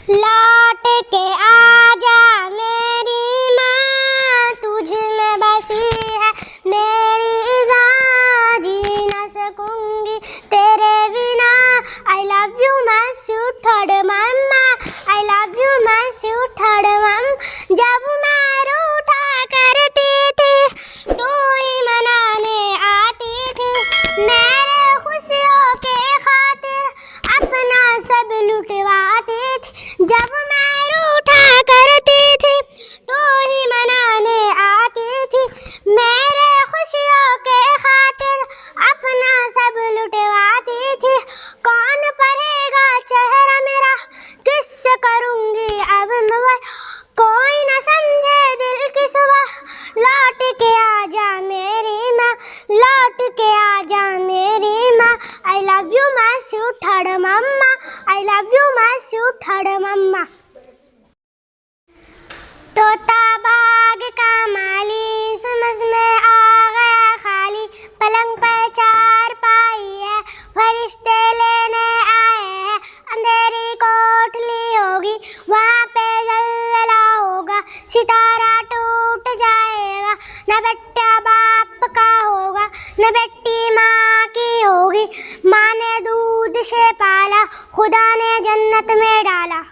लौट के आजा मेरी माँ, तुझ में बसी है मेरी जान, जी न सकूंगी तेरे बिना। I love you my sweetheart mama, I love you my sweetheart mama। जब मैं रूठा करती थी तू ही मनाने आती थी, मेरे खुशियों के खातिर अपना सब लुटवाती थी। जब मैं रूठा करती थी तू ही मनाने आती थी, मेरे खुशियों के खातिर अपना सब लुटवाती थी। कौन पढ़ेगा चेहरा मेरा, किससे करूंगी अब मैं, कोई न समझे दिल की सुबह। लौट के आजा मेरी माँ, लौट के आजा मेरी माँ। I love you my sweetheart mama, I love you my sweetheart mama। तोता बाग का माली समझ में आ गया खाली, पलंग पर चार पाई है फरिश्ते लेने आए हैं। अंधेरी कोठली होगी वहाँ पे जलजला होगा, सितारा टूट जाएगा, न बेटा बाप का होगा न बेटी माँ की होगी। माँ ने दूध से पाला, खुदा ने जन्नत में डाला।